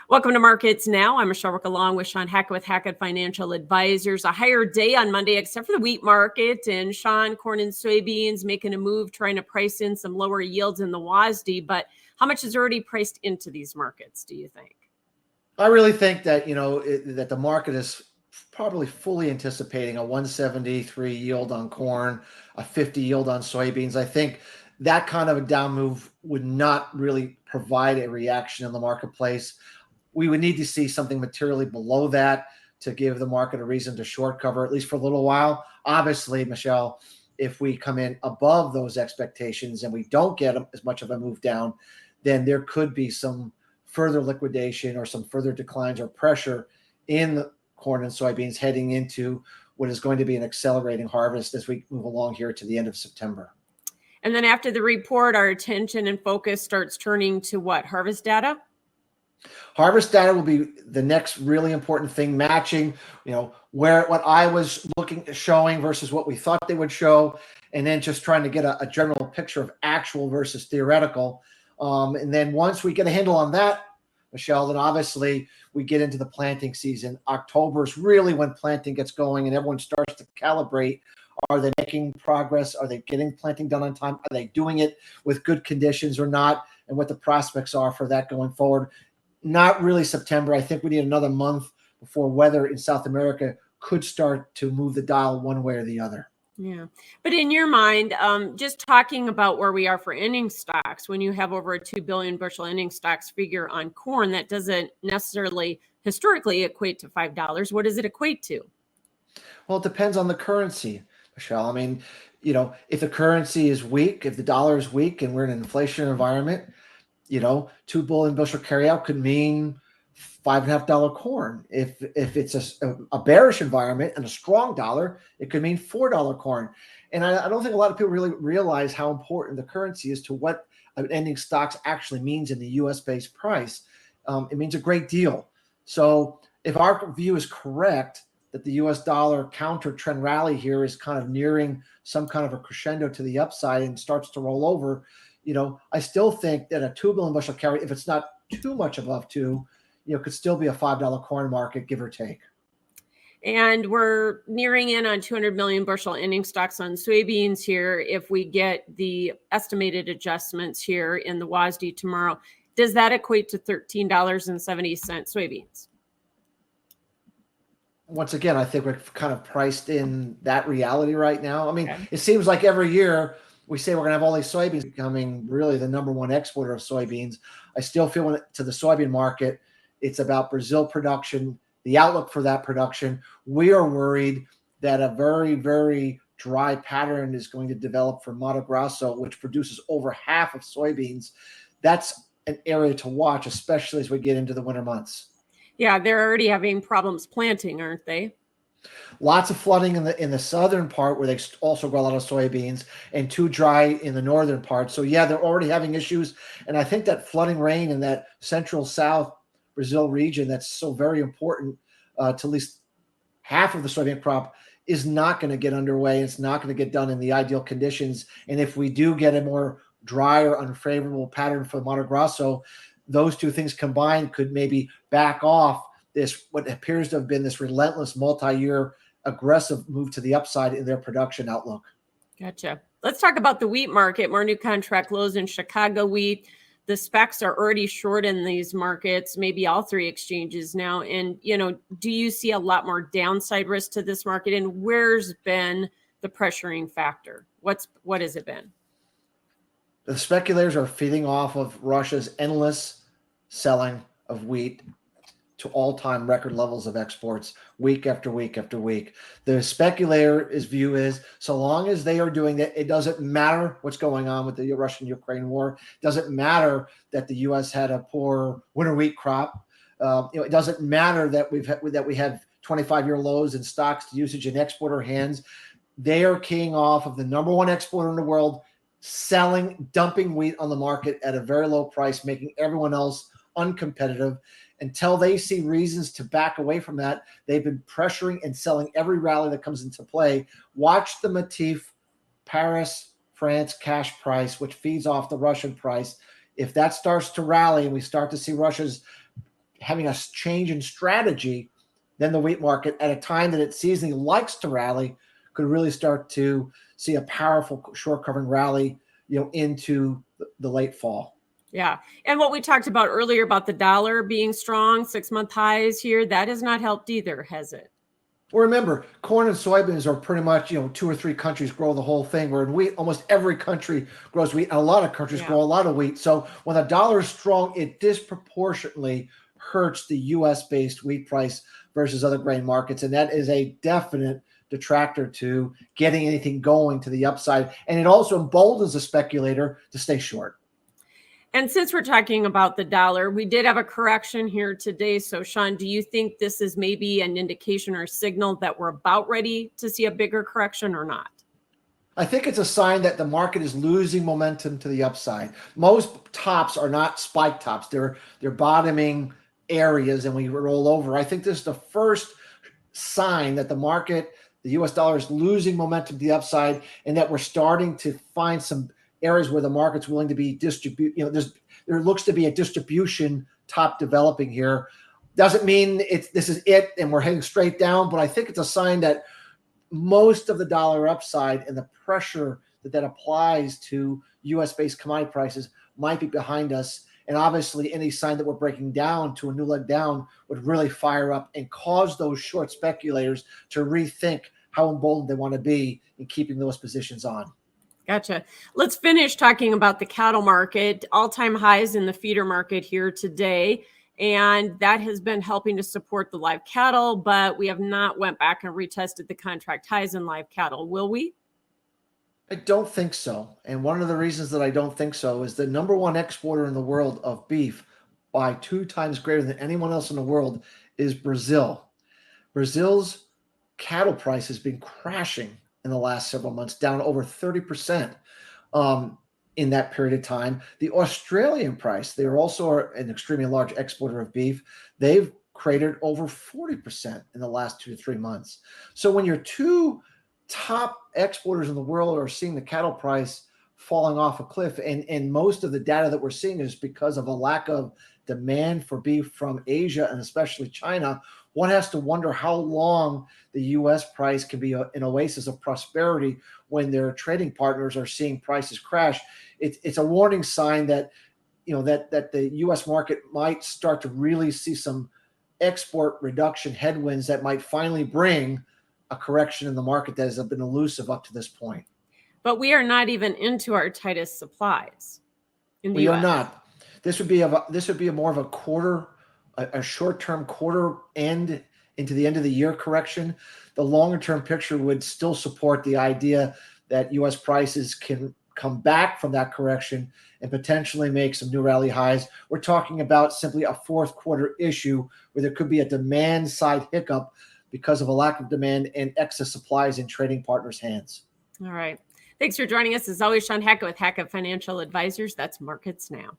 Welcome to Markets Now. I'm Michelle Rook along with Shawn Hackett with Hackett Financial Advisors. A higher day on Monday, except for the wheat market. And Shawn, corn and soybeans making a move, trying to price in some lower yields in the WASDE. But how much is already priced into these markets, do you think? I really think that, that the market is probably fully anticipating a 173 yield on corn, a 50 yield on soybeans. I think that kind of a down move would not really provide a reaction in the marketplace. We would need to see something materially below that to give the market a reason to short cover, at least for a little while. Obviously, Michelle, if we come in above those expectations and we don't get as much of a move down, then there could be some further liquidation or some further declines or pressure in the corn and soybeans heading into what is going to be an accelerating harvest as we move along here to the end of September. And then after the report, our attention and focus starts turning to what? Harvest data? Harvest data will be the next really important thing, matching, where what I was showing versus what we thought they would show, and then just trying to get a general picture of actual versus theoretical. And then once we get a handle on that, Michelle, then obviously we get into the planting season. October is really when planting gets going and everyone starts to calibrate. Are they making progress? Are they getting planting done on time? Are they doing it with good conditions or not? And what the prospects are for that going forward. Not really September. I think we need another month before weather in South America could start to move the dial one way or the other. Yeah. But in your mind, just talking about where we are for ending stocks, when you have over a 2 billion bushel ending stocks figure on corn, that doesn't necessarily historically equate to $5. What does it equate to? Well, it depends on the currency, Michelle. I mean, if the currency is weak, if the dollar is weak and we're in an inflation environment, 2 billion bushel carryout could mean $5.50 corn. If it's a bearish environment and a strong dollar, it could mean $4 corn. And I don't think a lot of people really realize how important the currency is to what an ending stocks actually means in the U.S.-based price. It means a great deal. So if our view is correct, that the U.S. dollar counter trend rally here is kind of nearing some kind of a crescendo to the upside and starts to roll over, I still think that a 2 billion bushel carry, if it's not too much above 2, could still be a $5 corn market, give or take. And we're nearing in on 200 million bushel ending stocks on soybeans here. If we get the estimated adjustments here in the WASDE tomorrow, does that equate to $13.70 soybeans? Once again, I think we're kind of priced in that reality right now. I mean, It seems like every year we say we're going to have all these soybeans becoming really the number one exporter of soybeans. I still feel to the soybean market, it's about Brazil production, the outlook for that production. We are worried that a very, very dry pattern is going to develop for Mato Grosso, which produces over half of soybeans. That's an area to watch, especially as we get into the winter months. Yeah, they're already having problems planting, aren't they? Lots of flooding in the southern part where they also grow a lot of soybeans, and too dry in the northern part. So yeah, they're already having issues. And I think that flooding rain in that central south Brazil region that's so very important to at least half of the soybean crop is not going to get underway. It's not going to get done in the ideal conditions. And if we do get a more dry or unfavorable pattern for Mato Grosso, those two things combined could maybe back off this, what appears to have been this relentless multi-year aggressive move to the upside in their production outlook. Gotcha. Let's talk about the wheat market. More new contract lows in Chicago wheat. The specs are already short in these markets, maybe all three exchanges now. And, do you see a lot more downside risk to this market? And where's been the pressuring factor? What has it been? The speculators are feeding off of Russia's endless selling of wheat to all-time record levels of exports week after week after week. The speculator's view is so long as they are doing that, it doesn't matter what's going on with the Russian-Ukraine war. It doesn't matter that the U.S. had a poor winter wheat crop. It doesn't matter that we have 25-year lows in stocks to usage in exporter hands. They are keying off of the number one exporter in the world, dumping wheat on the market at a very low price, making everyone else uncompetitive. Until they see reasons to back away from that, they've been pressuring and selling every rally that comes into play. Watch the Matif Paris, France cash price, which feeds off the Russian price. If that starts to rally and we start to see Russia's having a change in strategy, then the wheat market at a time that it seasonally likes to rally could really start to see a powerful short covering rally, into the late fall. Yeah. And what we talked about earlier about the dollar being strong, 6-month highs here, that has not helped either, has it? Well, remember, corn and soybeans are pretty much, 2 or 3 countries grow the whole thing, where in wheat, almost every country grows wheat, and a lot of countries grow a lot of wheat. So when the dollar is strong, it disproportionately hurts the U.S.-based wheat price versus other grain markets. And that is a definite detractor to getting anything going to the upside. And it also emboldens a speculator to stay short. And since we're talking about the dollar, we did have a correction here today. So, Shawn, do you think this is maybe an indication or signal that we're about ready to see a bigger correction or not? I think it's a sign that the market is losing momentum to the upside. Most tops are not spike tops. They're bottoming areas, and we roll over. I think this is the first sign that the US dollar is losing momentum to the upside, and that we're starting to find some areas where the market's willing to be there looks to be a distribution top developing here. Doesn't mean this is it and we're heading straight down, but I think it's a sign that most of the dollar upside and the pressure that applies to US-based commodity prices might be behind us. And obviously any sign that we're breaking down to a new leg down would really fire up and cause those short speculators to rethink how emboldened they want to be in keeping those positions on. Gotcha. Let's finish talking about the cattle market. All-time highs in the feeder market here today, and that has been helping to support the live cattle, but we have not went back and retested the contract highs in live cattle. Will we? I don't think so. And one of the reasons that I don't think so is the number one exporter in the world of beef by 2 times greater than anyone else in the world is Brazil. Brazil's cattle price has been crashing in the last several months, down over 30% in that period of time. The Australian price, they are also an extremely large exporter of beef. They've cratered over 40% in the last 2 to 3 months. So when your 2 top exporters in the world are seeing the cattle price falling off a cliff, and most of the data that we're seeing is because of a lack of demand for beef from Asia and especially China, one has to wonder how long the U.S. price can be an oasis of prosperity when their trading partners are seeing prices crash. It's a warning sign that that the U.S. market might start to really see some export reduction headwinds that might finally bring a correction in the market that has been elusive up to this point. But we are not even into our tightest supplies in the US. We are not. This would be more of a quarter, a short-term quarter end into the end of the year correction. The longer-term picture would still support the idea that U.S. prices can come back from that correction and potentially make some new rally highs. We're talking about simply a fourth quarter issue where there could be a demand side hiccup because of a lack of demand and excess supplies in trading partners' hands. All right. Thanks for joining us. As always, Shawn Hackett with Hackett Financial Advisors. That's Markets Now.